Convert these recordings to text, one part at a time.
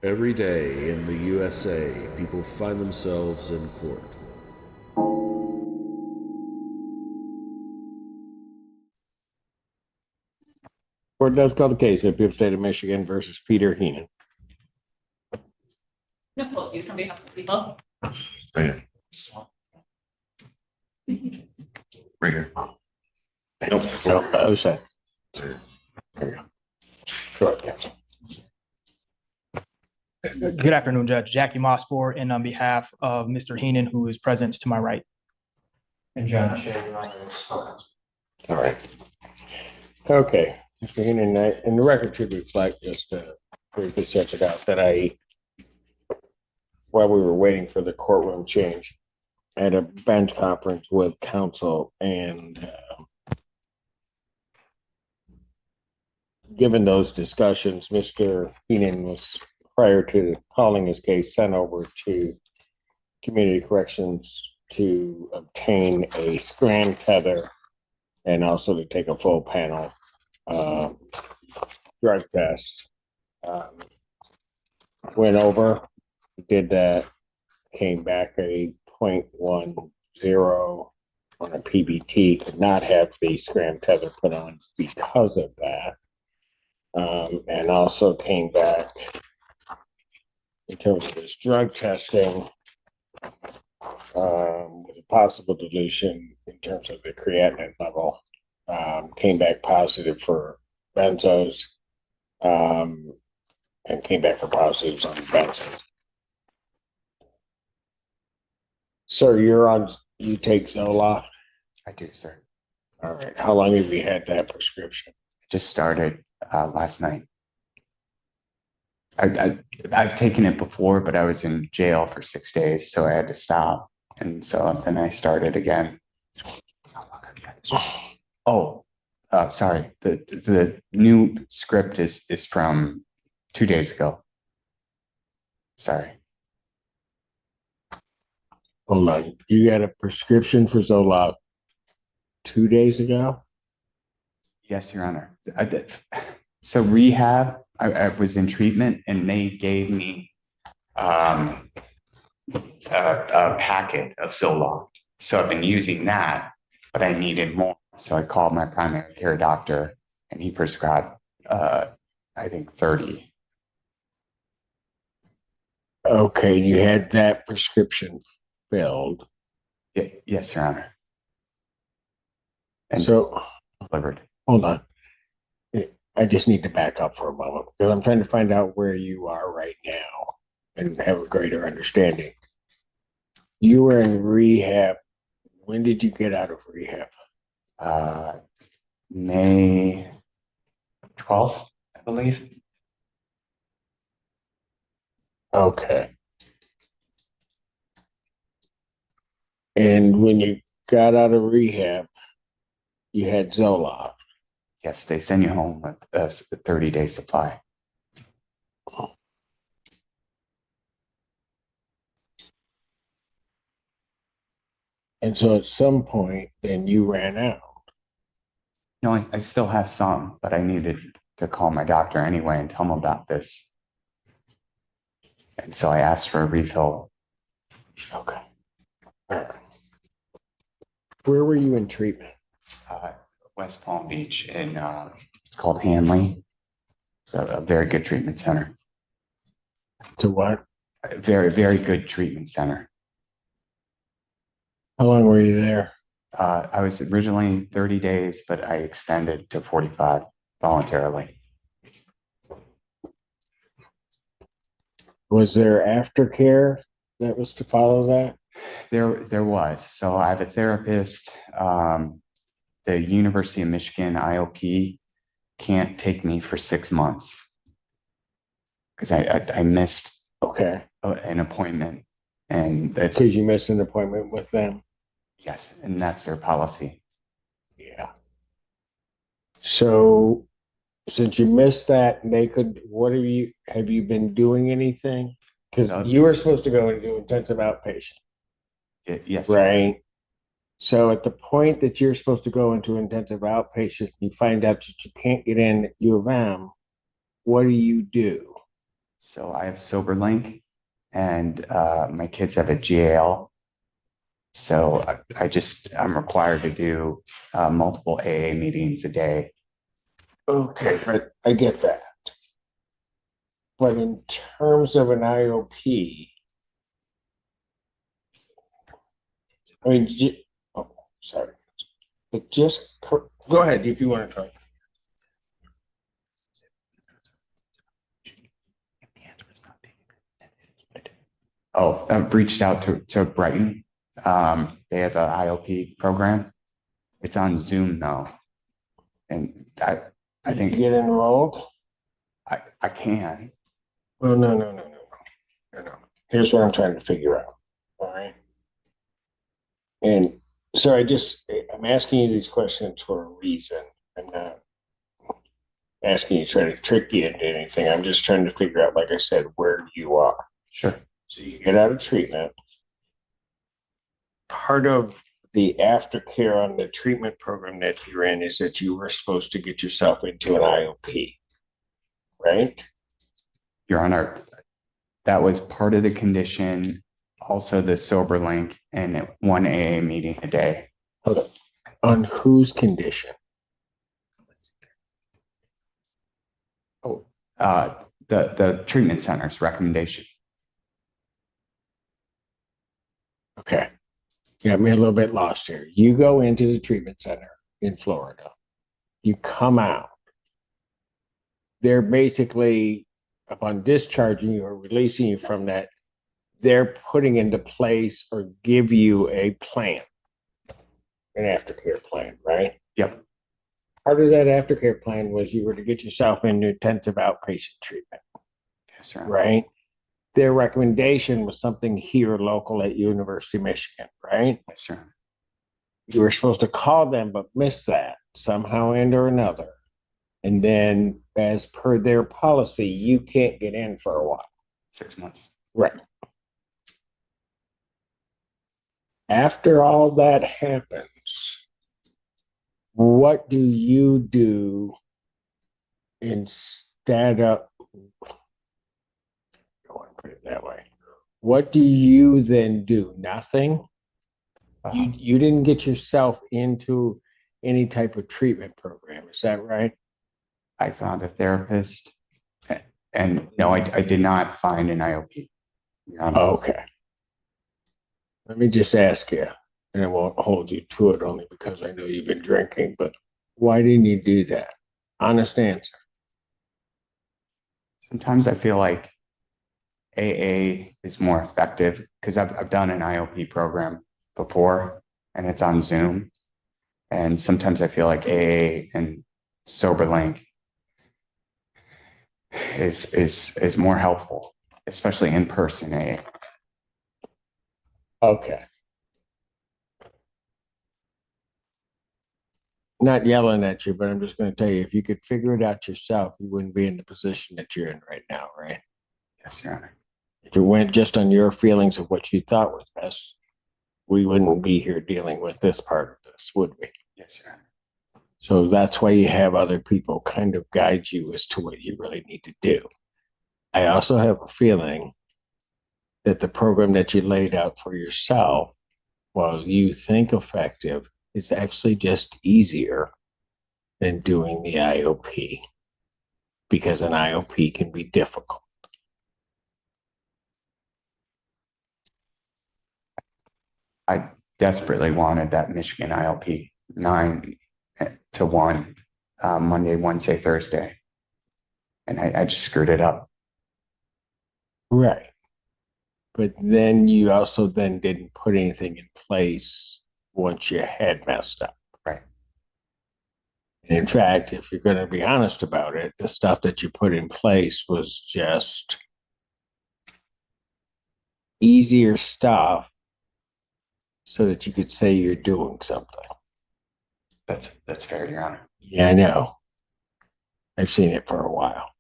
Every day in the USA, people find themselves in court. Court does call the case of People State of Michigan versus Peter Heenan. Nicole, you on behalf of the people. Right here. Nope. So, other side. Sir. There you go. Go ahead, counsel. Good afternoon, Judge. Jackie Mossbohr, and on behalf of Mr. Heenan, who is present to my right. And John Shea, Your Honor, is correct. All right. Okay, Mr. Heenan, and the record should reflect just briefly sets it out that while we were waiting for the courtroom change, I had a bench conference with counsel, and given those discussions, Mr. Heenan was, prior to calling his case, sent over to Community Corrections to obtain a strand tether and also to take a full panel drug test. Went over, did that, came back a 0.10 on a PBT, could not have the strand tether put on because of that. And also came back in terms of his drug testing with a possible dilution in terms of the creatinine level. Came back positive for benzos, and came back for positives on benzos. Sir, you take Zoloft? I do, sir. All right. How long have you had that prescription? Just started last night. I've taken it before, but I was in jail for 6 days, so I had to stop. And so then I started again. Sorry. The new script is from 2 days ago. Sorry. Hold on. You got a prescription for Zoloft 2 days ago? Yes, Your Honor. I did. So rehab, I was in treatment, and they gave me a packet of Zoloft. So I've been using that, but I needed more. So I called my primary care doctor, and he prescribed, I think, 30. Okay, you had that prescription filled. Yes, Your Honor. And So, delivered. hold on. I just need to back up for a moment because I'm trying to find out where you are right now and have a greater understanding. You were in rehab. When did you get out of rehab? May 12th, I believe. Okay. And when you got out of rehab, you had Zoloft. Yes, they send you home with a 30-day supply. And so at some point, then you ran out. No, I still have some, but I needed to call my doctor anyway and tell him about this. And so I asked for a refill. Okay. All right. Where were you in treatment? West Palm Beach in it's called Hanley. It's a very good treatment center. To what? A very, very good treatment center. How long were you there? I was originally 30 days, but I extended to 45 voluntarily. Was there aftercare that was to follow that? There was. So I have a therapist. The University of Michigan IOP can't take me for 6 months because I missed an appointment, and that's because you missed an appointment with them. Yes, and that's their policy. Yeah. So since you missed that, have you been doing anything? Because you were supposed to go and do intensive outpatient. Yes. Right. So at the point that you're supposed to go into intensive outpatient, you find out that you can't get in at U of M. What do you do? So I have SoberLink and my kids have a GAL. So I'm required to do multiple AA meetings a day. Okay, but I get that. But in terms of an IOP, I mean, oh, sorry. But just, go ahead if you want to talk. Oh, I've reached out to Brighton. They have an IOP program. It's on Zoom now. And I You think get enrolled? I can. Well, no. Here's what I'm trying to figure out. All right. And so I'm asking you these questions for a reason. I'm not asking you to try to trick you into anything. I'm just trying to figure out, like I said, where you are. Sure. So you get out of treatment. Part of the aftercare on the treatment program that you're in is that you were supposed to get yourself into an IOP, right? Your Honor, that was part of the condition. Also the SoberLink and one AA meeting a day. Hold on. On whose condition? Oh, the treatment center's recommendation. Okay. You got me a little bit lost here. You go into the treatment center in Florida. You come out. They're basically, upon discharging you or releasing you from that, they're putting into place or give you a plan, an aftercare plan, right? Yep. Part of that aftercare plan was you were to get yourself into intensive outpatient treatment, Yes, Your Honor. right? Their recommendation was something here local at University of Michigan, right? Yes, Your Honor. You were supposed to call them, but miss that somehow and or another. And then, as per their policy, you can't get in for a while. 6 months. Right. After all that happens, what do you do instead of, I don't want to put it that way. What do you then do? Nothing? You didn't get yourself into any type of treatment program, is that right? I found a therapist and no, I did not find an IOP. Your Honor. Okay. Let me just ask you, and I won't hold you to it only because I know you've been drinking, but why didn't you do that? Honest answer. Sometimes I feel like AA is more effective because I've done an IOP program before and it's on Zoom. And sometimes I feel like AA and SoberLink is more helpful, especially in person AA. Okay. Not yelling at you, but I'm just going to tell you, if you could figure it out yourself, you wouldn't be in the position that you're in right now, right? Yes, Your Honor. If it went just on your feelings of what you thought was best, we wouldn't be here dealing with this part of this, would we? Yes, Your Honor. So that's why you have other people kind of guide you as to what you really need to do. I also have a feeling that the program that you laid out for yourself, while you think effective, is actually just easier than doing the IOP because an IOP can be difficult. I desperately wanted that Michigan ILP 9 to 1, Monday, Wednesday, Thursday. And I just screwed it up. Right. But then you also then didn't put anything in place once you had messed up. Right. And in fact, if you're going to be honest about it, the stuff that you put in place was just easier stuff so that you could say you're doing something. That's fair, Your Honor. Yeah, I know. I've seen it for a while.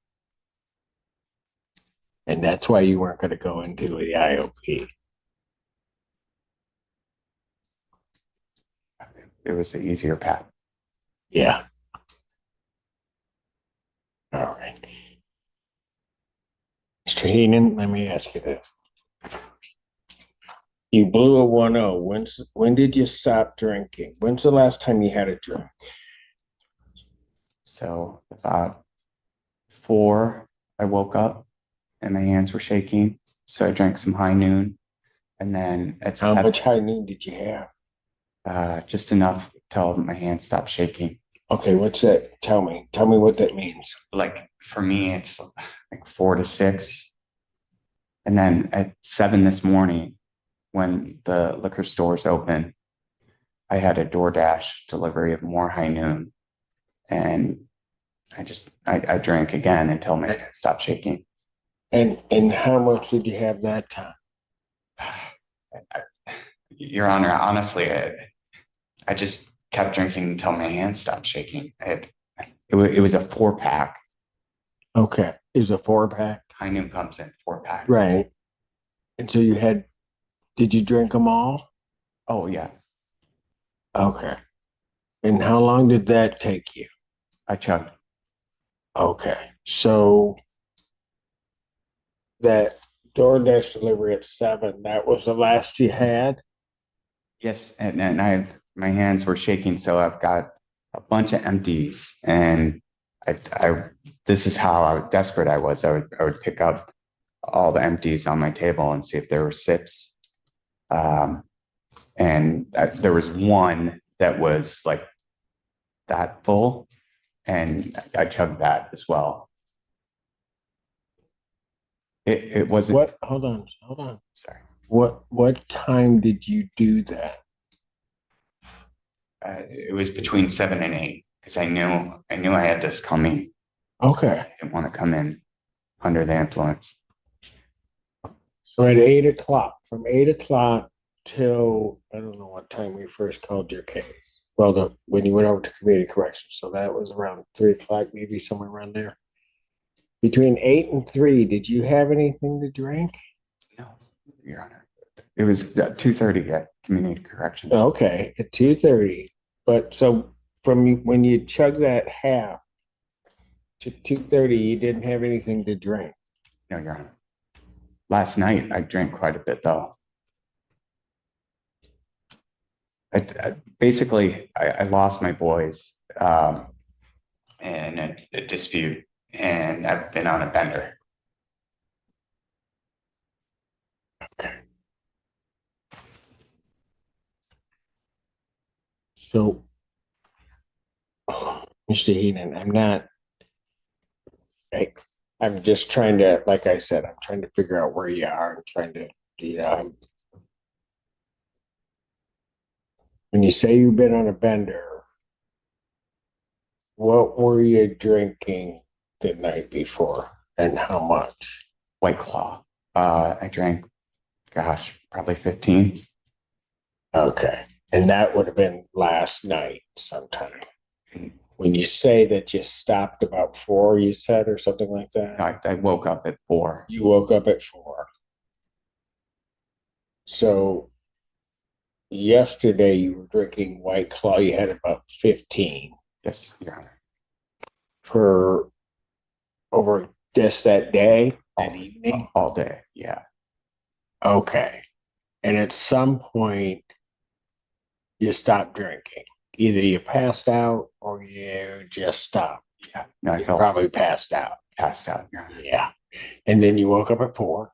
And that's why you weren't going to go into the IOP. It was the easier path. Yeah. All right. Mr. Heenan, let me ask you this. You blew a 1-0. When did you stop drinking? When's the last time you had a drink? So about 4, I woke up and my hands were shaking. So I drank some high noon. And then at How 7, much high noon did you have? just enough till my hands stopped shaking. Okay, what's that? Tell me what that means. Like for me, it's like 4 to 6. And then at 7 this morning, when the liquor stores open, I had a DoorDash delivery of more high noon. And I drank again until my hands stopped shaking. And how much did you have that time? Your Honor, honestly, I just kept drinking until my hands stopped shaking. It was a 4-pack. Okay, it was a 4-pack. High noon comes in 4-pack. Right. And so did you drink them all? Oh yeah, Okay. And how long did that take you? I chugged. Okay. So that DoorDash delivery at 7, that was the last you had? Yes, and my hands were shaking, so I've got a bunch of empties, and this is how desperate I was. I would pick up all the empties on my table and see if there were sips. And there was one that was like that full, and I chugged that as well. It wasn't. What? Hold on. Sorry. What time did you do that? It was between 7 and 8 because I knew I had this coming. Okay. I didn't want to come in under the influence. So at 8 o'clock, from 8 o'clock till I don't know what time we first called your case. Well, when you went over to community corrections, so that was around 3 o'clock, maybe somewhere around there. Between 8 and 3, did you have anything to drink? No, Your Honor. It was 2:30 at community corrections. Okay, at 2:30. But so from when you chugged that half to 2:30, you didn't have anything to drink. No, Your Honor. Last night I drank quite a bit though. Basically I lost my boys in a dispute, and I've been on a bender. Okay. So, Mr. Heenan, I'm just trying to, like I said, I'm trying to figure out where you are. I'm trying to, when you say you've been on a bender, what were you drinking the night before and how much? White Claw. I drank, gosh, probably 15. Okay. And that would have been last night sometime. When you say that you stopped about 4, you said, or something like that? I woke up at 4. You woke up at 4. So yesterday you were drinking White Claw. You had about 15 Yes, Your Honor. for over just that day, that evening. All day. Yeah. Okay. And at some point you stopped drinking. Either you passed out or you just stopped. Yeah. No, I You felt probably passed out. passed out, Your Honor. Yeah. And then you woke up at 4.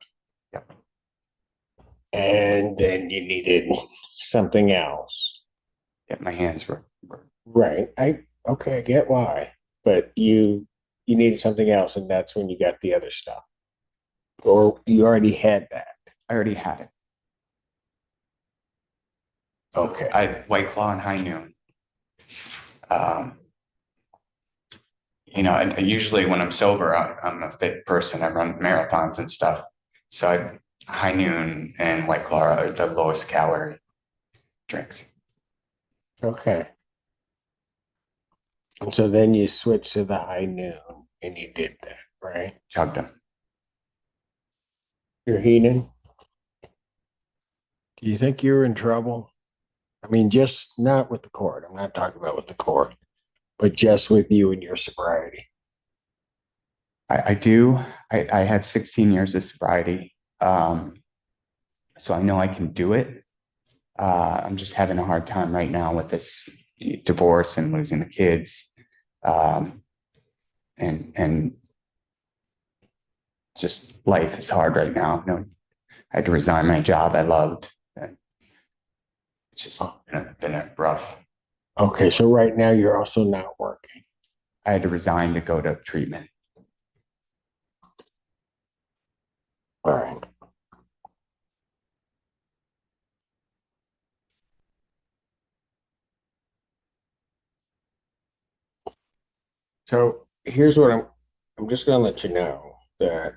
Yep. And then you needed something else. Yeah, my hands were Right. I get why. But you needed something else, and that's when you got the other stuff. Or you already had that. I already had it. Okay. I White Claw and High Noon. I usually when I'm sober, I'm a fit person. I run marathons and stuff. So High Noon and White Claw are the lowest calorie drinks. Okay. And so then you switched to the High Noon and you did that, right? Chugged them. You're Heenan. Do you think you're in trouble? I mean, just not with the court. I'm not talking about with the court, but just with you and your sobriety. I do. I have 16 years of sobriety. So I know I can do it. I'm just having a hard time right now with this divorce and losing the kids. And just life is hard right now. You know, I had to resign my job I loved. And it's just been a rough. Okay, so right now you're also not working. I had to resign to go to treatment. All right. So here's what I'm just gonna let you know that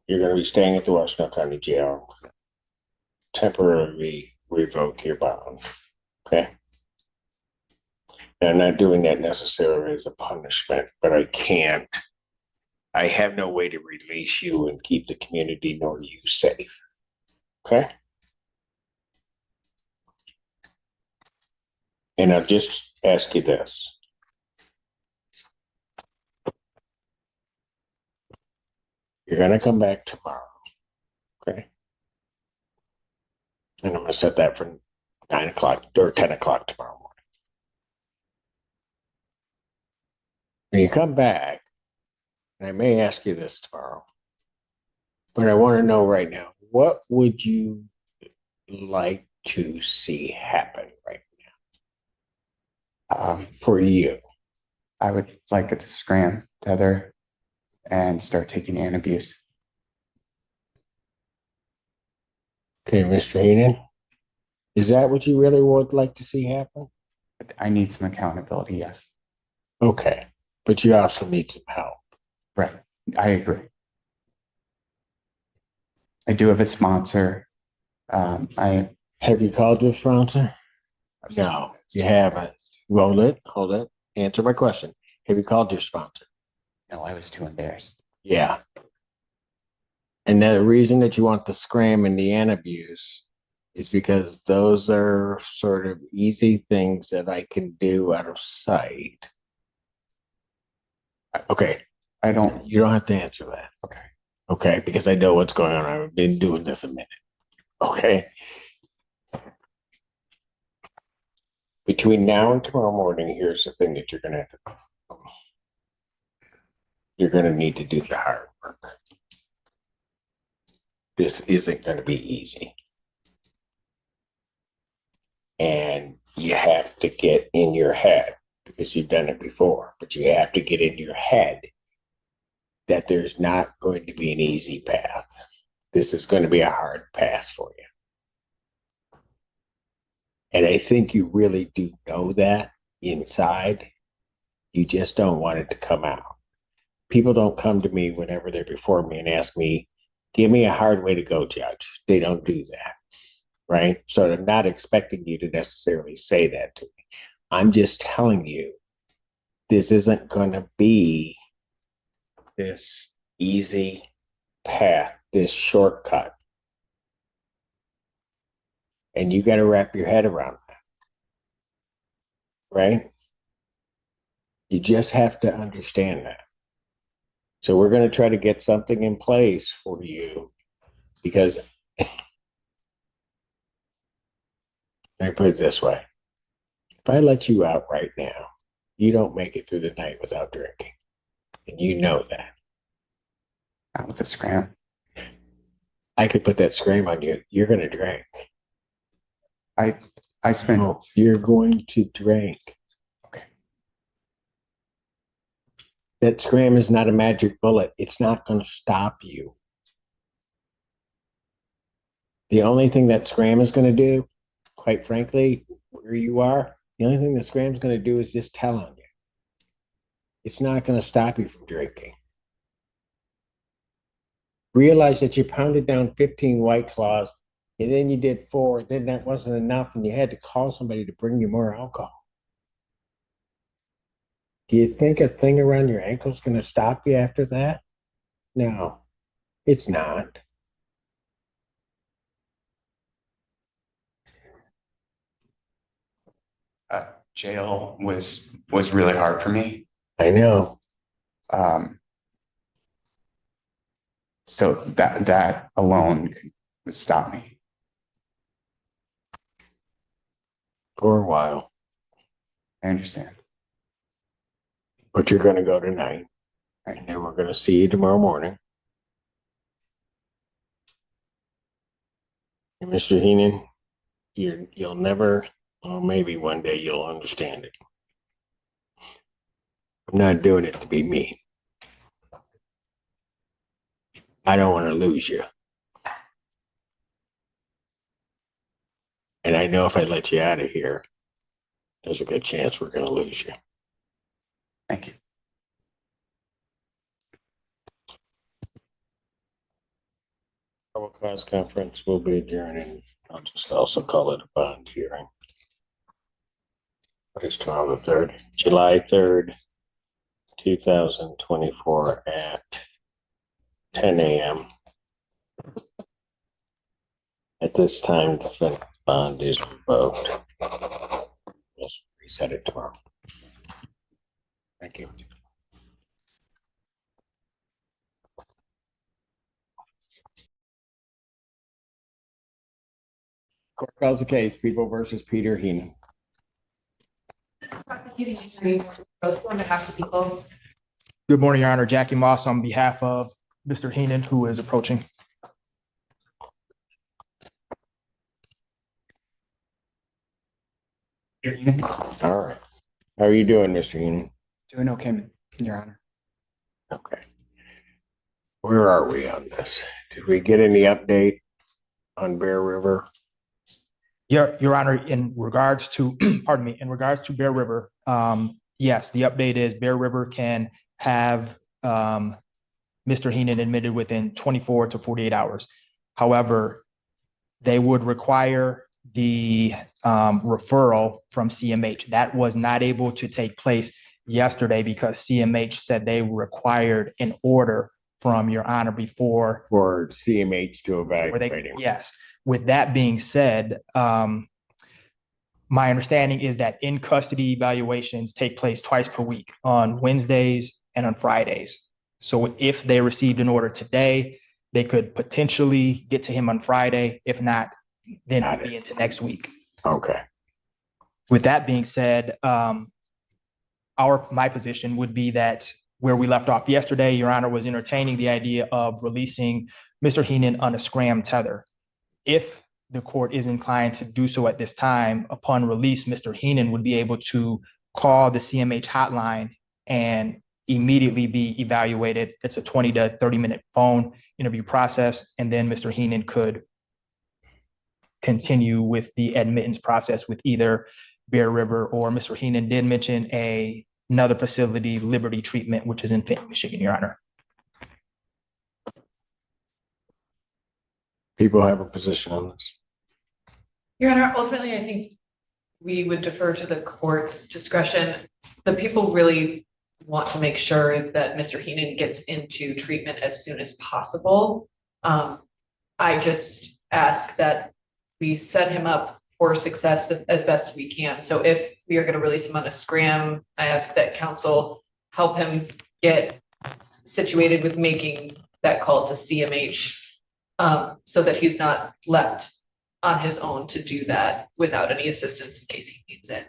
you're gonna be staying at the Washington County Jail, temporarily revoke your bond. Okay. Now, I'm not doing that necessarily as a punishment, but I have no way to release you and keep the community nor you safe. Okay. And I'll just ask you this. You're going to come back tomorrow. Okay. And I'm going to set that for 9 o'clock or 10 o'clock tomorrow morning. When you come back, and I may ask you this tomorrow, but I want to know right now, what would you like to see happen right for you? I would like it to scram, tether, and start taking antabuse. Okay, Mr. Heenan, is that what you really would like to see happen? I need some accountability, yes. Okay, but you also need some help. Right. I agree. I do have a sponsor. I Have you called your sponsor? No, you haven't. Hold it. Answer my question. Have you called your sponsor? No, I was too embarrassed. Yeah. And the reason that you want the scram and the antabuse is because those are sort of easy things that I can do out of sight. Okay. You don't have to answer that. Okay. Okay, because I know what's going on. I've been doing this a minute. Okay. Between now and tomorrow morning, here's the thing that you're going to have to do. You're going to need to do the hard work. This isn't going to be easy. And you have to get in your head, because you've done it before, but you have to get in your head that there's not going to be an easy path. This is going to be a hard path for you. And I think you really do know that inside. You just don't want it to come out. People don't come to me whenever they're before me and ask me, give me a hard way to go, Judge. They don't do that, right? So I'm not expecting you to necessarily say that to me. I'm just telling you, this isn't going to be this easy path, this shortcut. And you got to wrap your head around that, right? You just have to understand that. So we're going to try to get something in place for you, because let me put it this way. If I let you out right now, you don't make it through the night without drinking. And you know that. Not with the scram. I could put that scream on you. You're going to drink. I spent. No, you're going to drink. Okay. That scram is not a magic bullet. It's not going to stop you. The only thing that scram is going to do, quite frankly, where you are, the only thing the scram is going to do is just tell on you. It's not going to stop you from drinking. Realize that you pounded down 15 White Claws, and then you did 4, then that wasn't enough, and you had to call somebody to bring you more alcohol. Do you think a thing around your ankle is going to stop you after that? No, it's not. Jail was really hard for me. I know. So that alone would stop me. For a while, I understand. but you're gonna go tonight, and then we're gonna see you tomorrow morning. And Mr. Heenan, you'll never, or maybe one day you'll understand it. I'm not doing it to be me. I don't want to lose you. And I know if I let you out of here, there's a good chance we're going to lose you. Thank you. Our class conference will be adjourning. I'll just also call it a bond hearing. It's tomorrow the 3rd, July 3rd, 2024 at 10 a.m. At this time, defendant bond is revoked. We'll reset it tomorrow. Thank you. Court calls the case, People versus Peter Heenan. Prosecuting attorney, Rose, on behalf of people. Good morning, Your Honor. Jackie Moss on behalf of Mr. Heenan, who is approaching. All right. How are you doing, Mr. Heenan? Doing okay, Your Honor. Okay. Where are we on this? Did we get any update on Bear River? Your Honor, in regards to, pardon me, in regards to Bear River, yes, the update is Bear River can have Mr. Heenan admitted within 24 to 48 hours. However, they would require the referral from CMH. That was not able to take place yesterday because CMH said they required an order from Your Honor before For CMH to evaluate him. Yes. With that being said, my understanding is that in custody evaluations take place twice per week on Wednesdays and on Fridays. So if they received an order today, they could potentially get to him on Friday. If not, then it'll be into next week. Okay. With that being said, my position would be that where we left off yesterday, Your Honor was entertaining the idea of releasing Mr. Heenan on a scram tether. If the court is inclined to do so at this time, upon release, Mr. Heenan would be able to call the CMH hotline and immediately be evaluated. It's a 20 to 30-minute phone interview process, and then Mr. Heenan could continue with the admittance process with either Bear River or Mr. Heenan did mention another facility, Liberty Treatment, which is in Fayette, Michigan, Your Honor. People have a position on this. Your Honor, ultimately, I think we would defer to the court's discretion. The people really want to make sure that Mr. Heenan gets into treatment as soon as possible. I just ask that we set him up for success as best we can. So if we are going to release him on a scram, I ask that counsel help him get situated with making that call to CMH, so that he's not left on his own to do that without any assistance in case he needs it.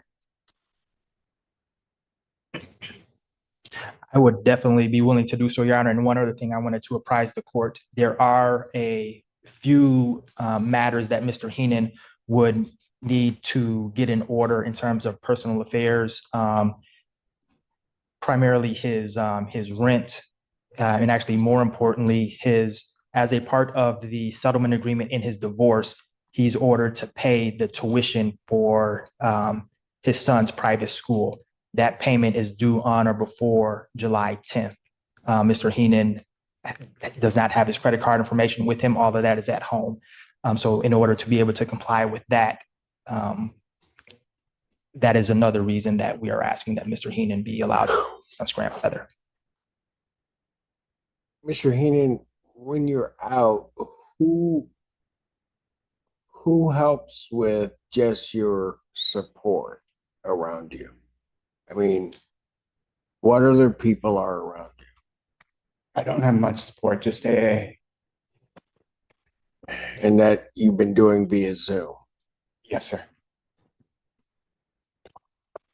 I would definitely be willing to do so, Your Honor. And one other thing I wanted to apprise the court, there are a few matters that Mr. Heenan would need to get in order in terms of personal affairs, primarily his rent, and actually more importantly, as a part of the settlement agreement in his divorce, he's ordered to pay the tuition for his son's private school. That payment is due on or before July 10th. Mr. Heenan does not have his credit card information with him. All of that is at home. So in order to be able to comply with that, that is another reason that we are asking that Mr. Heenan be allowed to scram tether. Mr. Heenan, when you're out, who helps with just your support around you? I mean, what other people are around you? I don't have much support, just AA. And that you've been doing via Zoom. Yes, sir.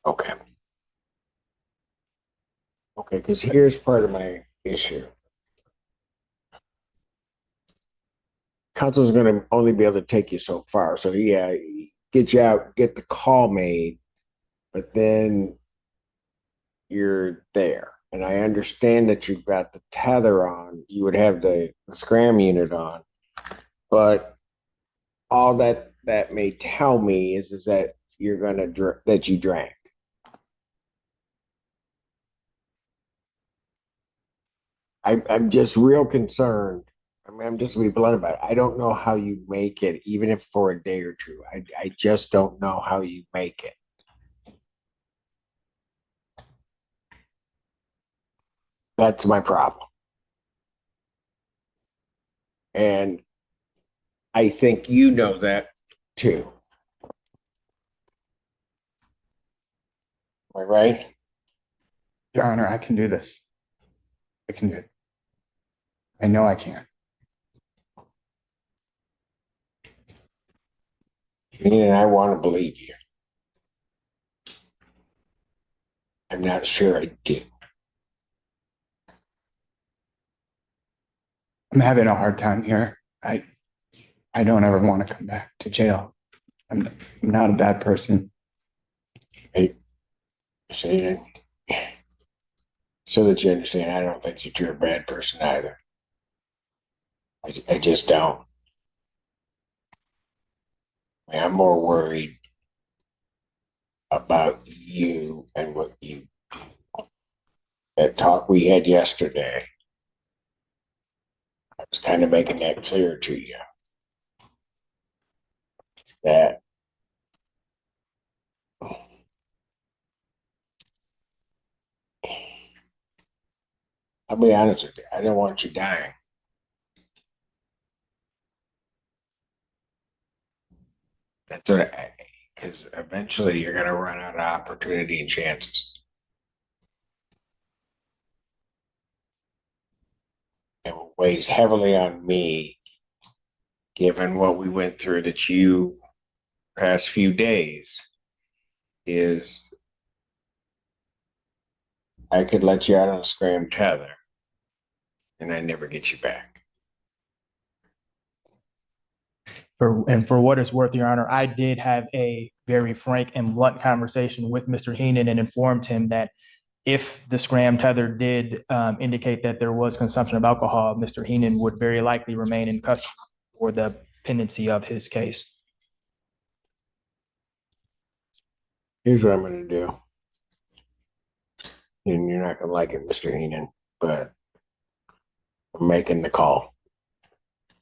Okay. Okay, because here's part of my issue. Council's going to only be able to take you so far. So yeah, get you out, get the call made, but then you're there. And I understand that you've got the tether on, you would have the scram unit on, but all that may tell me is that you're gonna that you drank. I'm just real concerned. I mean, I'm just gonna be blunt about it. I don't know how you make it, even if for a day or two. I just don't know how you make it. That's my problem. And I think you know that too. Am I right? Your Honor, I can do this. I can do it. I know I can. And I want to believe you. I'm not sure I do. I'm having a hard time here. I don't ever want to come back to jail. I'm not a bad person. Hey, Shane, so that you understand, I don't think that you're a bad person either. I just don't. I mean, I'm more worried about you and what you do. That talk we had yesterday, I was kind of making that clear to you. That I'll be honest with you, I don't want you dying. That's what because eventually you're going to run out of opportunity and chances. And what weighs heavily on me, given what we went through that you past few days, is I could let you out on a scram tether and I never get you back. For what it's worth, Your Honor, I did have a very frank and blunt conversation with Mr. Heenan and informed him that if the scram tether did indicate that there was consumption of alcohol, Mr. Heenan would very likely remain in custody for the pendency of his case. Here's what I'm going to do. And you're not going to like it, Mr. Heenan, but I'm making the call.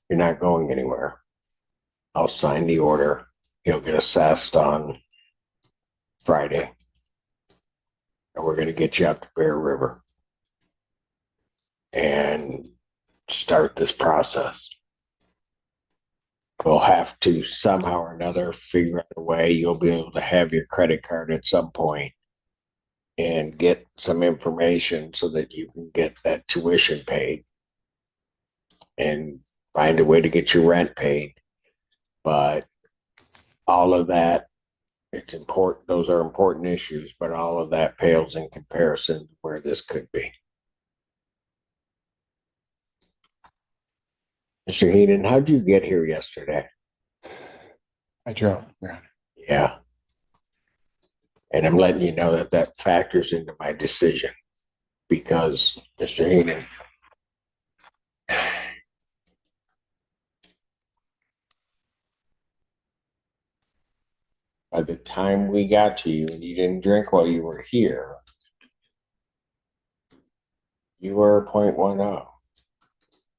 You're not going anywhere. I'll sign the order. He'll get assessed on Friday. And we're going to get you out to Bear River and start this process. We'll have to somehow or another figure out a way you'll be able to have your credit card at some point and get some information so that you can get that tuition paid and find a way to get your rent paid. But all of that, it's important. Those are important issues, but all of that pales in comparison to where this could be. Mr. Heenan, how'd you get here yesterday? I drove, Your Honor. Yeah. And I'm letting you know that that factors into my decision because, Mr. Heenan, by the time we got to you and you didn't drink while you were here, you were a 0.10.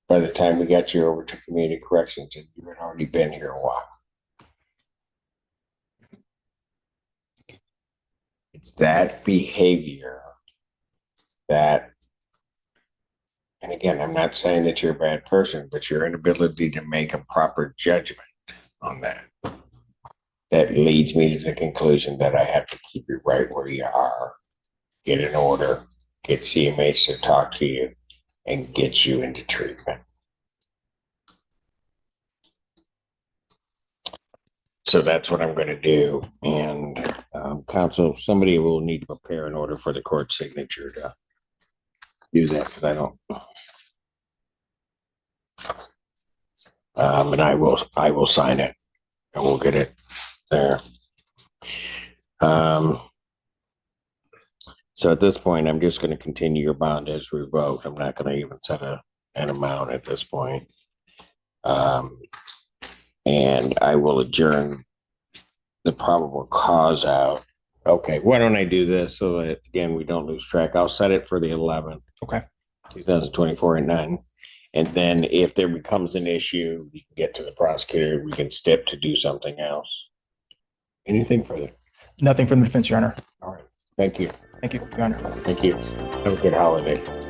By the time we got you over to community corrections, and you had already been here a while. It's that behavior that, and again, I'm not saying that you're a bad person, but your inability to make a proper judgment on that leads me to the conclusion that I have to keep you right where you are, get an order, get CMH to talk to you, and get you into treatment. so that's what I'm gonna do. And, council, somebody will need to prepare an order for the court signature to do that, because I don't. And I will sign it and we'll get it there. So at this point, I'm just gonna continue your bond as revoked. I'm not gonna even set an amount at this point. And I will adjourn the probable cause out. Okay, why don't I do this so that, again, we don't lose track? I'll set it for the 11th. Okay. 2024 at 9. And then if there becomes an issue, we can get to the prosecutor, we can step to do something else. Anything further? Nothing from the defense, Your Honor. All right, thank you. Thank you, Your Honor. Thank you. Have a good holiday.